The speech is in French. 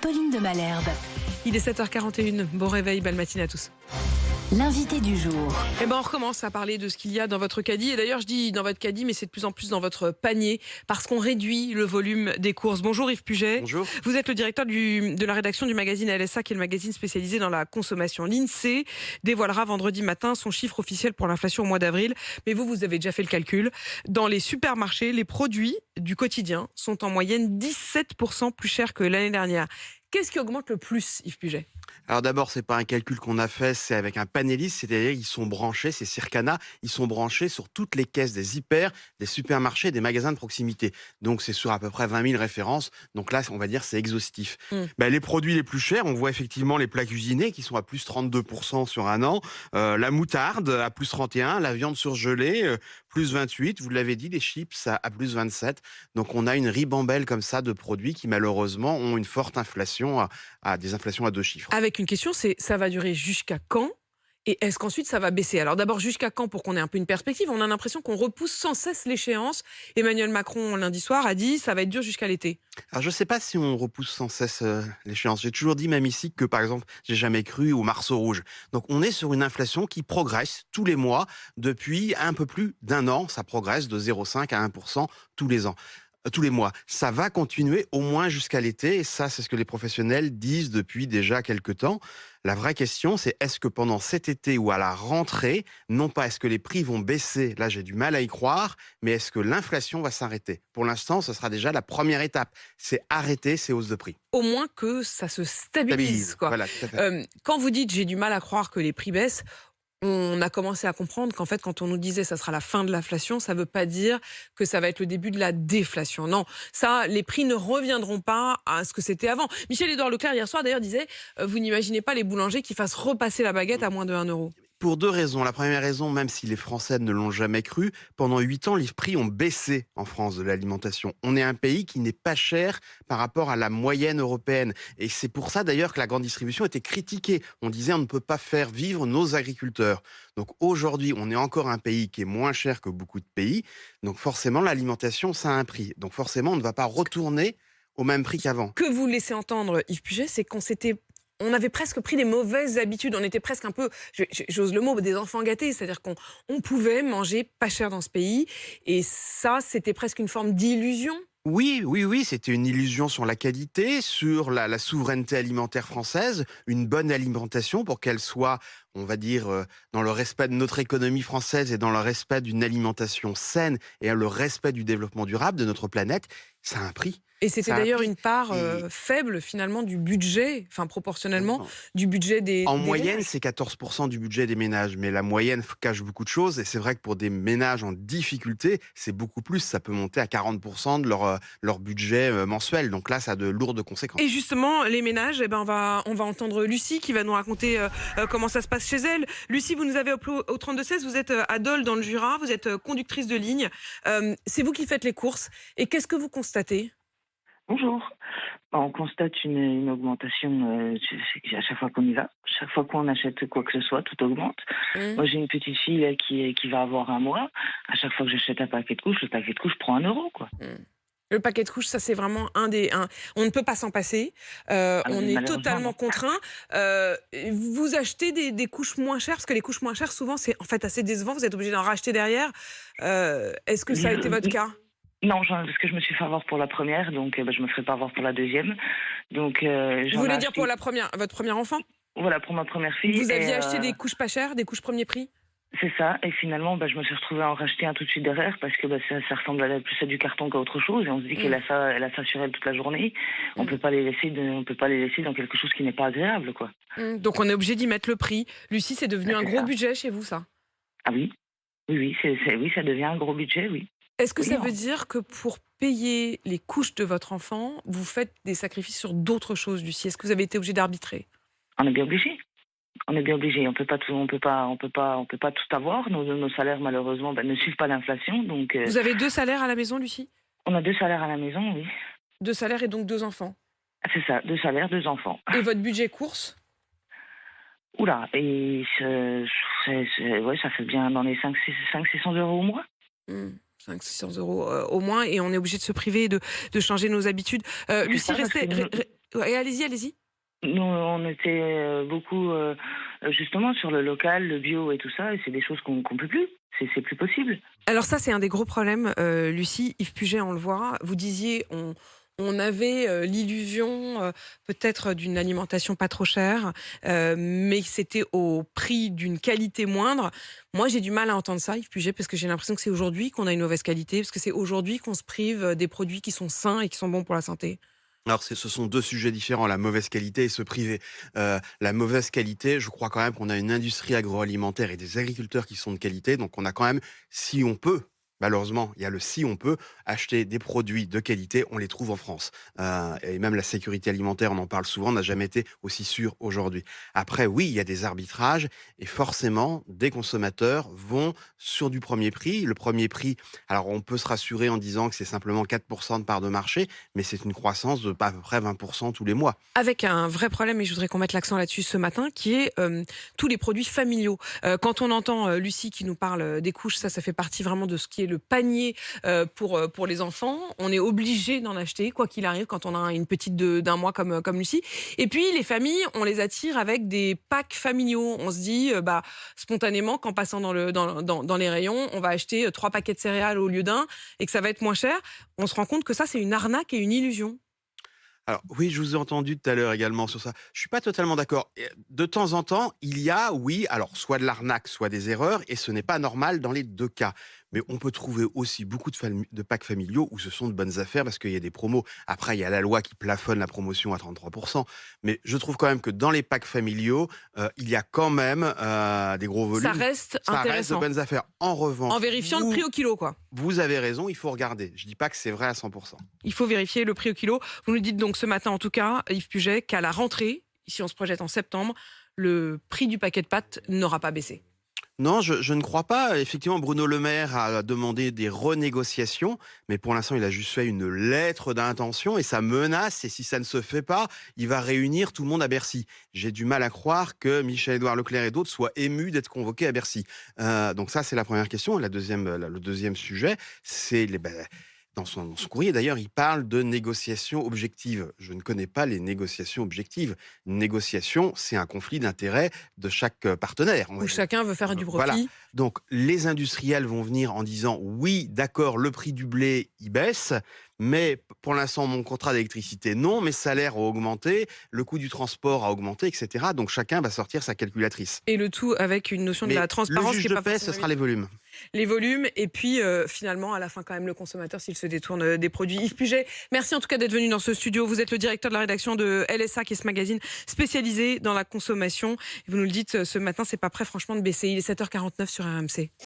Apolline de Malherbe. Il est 7h41, bon réveil, belle matinée à tous. L'invité du jour. On recommence à parler de ce qu'il y a dans votre caddie. Et d'ailleurs, je dis dans votre caddie, mais c'est de plus en plus dans votre panier, parce qu'on réduit le volume des courses. Bonjour Yves Puget. Bonjour. Vous êtes le directeur de la rédaction du magazine LSA, qui est le magazine spécialisé dans la consommation. L'INSEE dévoilera vendredi matin son chiffre officiel pour l'inflation au mois d'avril. Mais vous avez déjà fait le calcul. Dans les supermarchés, les produits du quotidien sont en moyenne 17% plus chers que l'année dernière. Qu'est-ce qui augmente le plus, Yves Puget ? Alors d'abord, c'est pas un calcul qu'on a fait, c'est avec un panéliste, c'est-à-dire ils sont branchés, c'est Circana, ils sont branchés sur toutes les caisses des hyper, des supermarchés et des magasins de proximité. Donc c'est sur à peu près 20 000 références, donc là on va dire c'est exhaustif. Les produits les plus chers, on voit effectivement les plats cuisinés qui sont à plus 32% sur un an, la moutarde à plus 31, la viande surgelée plus 28, vous l'avez dit, les chips à plus 27. Donc on a une ribambelle comme ça de produits qui malheureusement ont une forte inflation, à des inflations à deux chiffres. Avec une question, c'est ça va durer jusqu'à quand ? Et est-ce qu'ensuite ça va baisser ? Alors d'abord, jusqu'à quand, pour qu'on ait un peu une perspective ? On a l'impression qu'on repousse sans cesse l'échéance. Emmanuel Macron, lundi soir, a dit ça va être dur jusqu'à l'été. Alors je ne sais pas si on repousse sans cesse l'échéance. J'ai toujours dit, même ici, que par exemple, j'ai jamais cru au Marceau rouge. Donc on est sur une inflation qui progresse tous les mois depuis un peu plus d'un an. Ça progresse de 0,5 à 1% tous les ans. Tous les mois. Ça va continuer au moins jusqu'à l'été, et ça, c'est ce que les professionnels disent depuis déjà quelques temps. La vraie question, c'est est-ce que pendant cet été ou à la rentrée, non pas est-ce que les prix vont baisser, là j'ai du mal à y croire, mais est-ce que l'inflation va s'arrêter ? Pour l'instant, ce sera déjà la première étape, c'est arrêter ces hausses de prix. Au moins que ça se stabilise, quoi. Voilà, tout à fait. Quand vous dites j'ai du mal à croire que les prix baissent, on a commencé à comprendre qu'en fait, quand on nous disait ça sera la fin de l'inflation, ça ne veut pas dire que ça va être le début de la déflation. Non, ça, les prix ne reviendront pas à ce que c'était avant. Michel-Édouard Leclerc, hier soir, d'ailleurs, disait vous n'imaginez pas les boulangers qui fassent repasser la baguette à moins de 1 euro. Pour deux raisons. La première raison, même si les Français ne l'ont jamais cru, pendant 8 ans, les prix ont baissé en France de l'alimentation. On est un pays qui n'est pas cher par rapport à la moyenne européenne. Et c'est pour ça d'ailleurs que la grande distribution était critiquée. On disait on ne peut pas faire vivre nos agriculteurs. Donc aujourd'hui, on est encore un pays qui est moins cher que beaucoup de pays. Donc forcément, l'alimentation, ça a un prix. Donc forcément, on ne va pas retourner au même prix qu'avant. Ce que vous laissez entendre, Yves Puget, c'est on avait presque pris des mauvaises habitudes. On était presque un peu, j'ose le mot, des enfants gâtés. C'est-à-dire qu'on pouvait manger pas cher dans ce pays. Et ça, c'était presque une forme d'illusion. Oui, c'était une illusion sur la qualité, sur la souveraineté alimentaire française, une bonne alimentation pour qu'elle soit, on va dire, dans le respect de notre économie française et dans le respect d'une alimentation saine et le respect du développement durable de notre planète. Ça a un prix. Et c'était d'ailleurs une part faible, finalement, du budget, enfin proportionnellement, du budget des moyenne, ménages. c'est 14% du budget des ménages, mais la moyenne cache beaucoup de choses, et c'est vrai que pour des ménages en difficulté, c'est beaucoup plus, ça peut monter à 40% de leur budget mensuel, donc là, ça a de lourdes conséquences. Et justement, les ménages, on va entendre Lucie qui va nous raconter comment ça se passe chez elle. Lucie, vous nous avez appelé au 3216, vous êtes à Dole, dans le Jura, vous êtes conductrice de ligne, c'est vous qui faites les courses, et qu'est-ce que vous constatez ? Bonjour. On constate une augmentation à chaque fois qu'on y va. Chaque fois qu'on achète quoi que ce soit, tout augmente. Moi, j'ai une petite fille là, qui va avoir 1 mois. À chaque fois que j'achète un paquet de couches, le paquet de couches prend 1 euro, quoi. Le paquet de couches, ça c'est vraiment on ne peut pas s'en passer. On est totalement contraint. Vous achetez des couches moins chères, parce que les couches moins chères, souvent, c'est en fait assez décevant. Vous êtes obligé d'en racheter derrière. Est-ce que ça a été votre cas ? Non, parce que je me suis fait avoir pour la première, donc je me ferai pas avoir pour la deuxième. Donc, vous voulez dire pour votre premier enfant ? Voilà, pour ma première fille. Vous aviez acheté des couches pas chères, des couches premier prix ? C'est ça, et finalement, je me suis retrouvée à en racheter un tout de suite derrière, parce que ça ressemble plus à du carton qu'à autre chose, et on se dit qu'elle a ça sur elle toute la journée. On peut pas les laisser dans quelque chose qui n'est pas agréable, quoi. Donc on est obligé d'y mettre le prix. Lucie, c'est devenu un gros budget chez vous, ça ? Ah oui, oui, ça devient un gros budget, oui. Est-ce que ça veut dire que pour payer les couches de votre enfant, vous faites des sacrifices sur d'autres choses, Lucie ? Est-ce que vous avez été obligé d'arbitrer ? On est bien obligé. On peut pas tout avoir. Nos salaires, malheureusement, ne suivent pas l'inflation. Donc, vous avez 2 salaires à la maison, Lucie ? On a 2 salaires à la maison, oui. 2 salaires et donc 2 enfants ? C'est ça, 2 salaires, 2 enfants. Et votre budget course ? Oula, et ça fait bien dans les 500-600 euros au mois. 500-600 euros au moins, et on est obligé de se priver et de changer nos habitudes. Lucie, ouais, allez-y, allez-y. Nous, on était beaucoup justement sur le local, le bio et tout ça, et c'est des choses qu'on peut plus. C'est plus possible. Alors ça, c'est un des gros problèmes, Lucie. Yves Puget, on le voit. Vous disiez, on avait l'illusion peut-être d'une alimentation pas trop chère, mais c'était au prix d'une qualité moindre. Moi, j'ai du mal à entendre ça, Yves Puget, parce que j'ai l'impression que c'est aujourd'hui qu'on a une mauvaise qualité, parce que c'est aujourd'hui qu'on se prive des produits qui sont sains et qui sont bons pour la santé. Alors, ce sont 2 sujets différents, la mauvaise qualité et se priver. La mauvaise qualité, je crois quand même qu'on a une industrie agroalimentaire et des agriculteurs qui sont de qualité, donc on a quand même, si on peut, malheureusement, il y a le si on peut, acheter des produits de qualité, on les trouve en France. Et même la sécurité alimentaire, on en parle souvent, n'a jamais été aussi sûre aujourd'hui. Après, oui, il y a des arbitrages et forcément, des consommateurs vont sur du premier prix. Le premier prix, alors on peut se rassurer en disant que c'est simplement 4% de part de marché, mais c'est une croissance de à peu près 20% tous les mois. Avec un vrai problème, et je voudrais qu'on mette l'accent là-dessus ce matin, qui est tous les produits familiaux. Quand on entend Lucie qui nous parle des couches, ça fait partie vraiment de ce qui est le panier pour les enfants. On est obligé d'en acheter, quoi qu'il arrive, quand on a une petite d'un mois comme Lucie. Et puis, les familles, on les attire avec des packs familiaux. On se dit, spontanément, qu'en passant dans les rayons, on va acheter 3 paquets de céréales au lieu d'un et que ça va être moins cher. On se rend compte que ça, c'est une arnaque et une illusion. Alors oui, je vous ai entendu tout à l'heure également sur ça. Je suis pas totalement d'accord. De temps en temps, il y a, oui, alors soit de l'arnaque, soit des erreurs, et ce n'est pas normal dans les 2 cas. Mais on peut trouver aussi beaucoup de packs familiaux où ce sont de bonnes affaires parce qu'il y a des promos. Après, il y a la loi qui plafonne la promotion à 33%. Mais je trouve quand même que dans les packs familiaux, il y a quand même des gros volumes. Ça reste Ça reste de intéressant. bonnes affaires. En revanche, En vérifiant le prix au kilo, quoi. vous avez raison, il faut regarder. Je dis pas que c'est vrai à 100%. Il faut vérifier le prix au kilo. Vous nous dites donc ce matin, en tout cas, Yves Puget, qu'à la rentrée, si on se projette en septembre, le prix du paquet de pâtes n'aura pas baissé. Non, je ne crois pas. Effectivement, Bruno Le Maire a demandé des renégociations, mais pour l'instant, il a juste fait une lettre d'intention et ça menace. Et si ça ne se fait pas, il va réunir tout le monde à Bercy. J'ai du mal à croire que Michel-Édouard Leclerc et d'autres soient émus d'être convoqués à Bercy. Donc ça, c'est la première question. Le deuxième sujet, c'est dans son courrier, d'ailleurs, il parle de négociations objectives. Je ne connais pas les négociations objectives. Une négociation, c'est un conflit d'intérêts de chaque partenaire. Où chacun veut faire du Voilà. profit. Donc, les industriels vont venir en disant oui, d'accord, le prix du blé, il baisse, mais pour l'instant, mon contrat d'électricité, non, mes salaires ont augmenté, le coût du transport a augmenté, etc. Donc, chacun va sortir sa calculatrice. Et le tout avec une notion de Mais la le transparence juge qui est de pas paix, ce forcément sera les volumes. les volumes et puis finalement à la fin quand même le consommateur s'il se détourne des produits. Yves Puget, merci en tout cas d'être venu dans ce studio. Vous êtes le directeur de la rédaction de LSA qui est ce magazine spécialisé dans la consommation. Et vous nous le dites ce matin, c'est pas prêt franchement de baisser. Il est 7h49 sur RMC.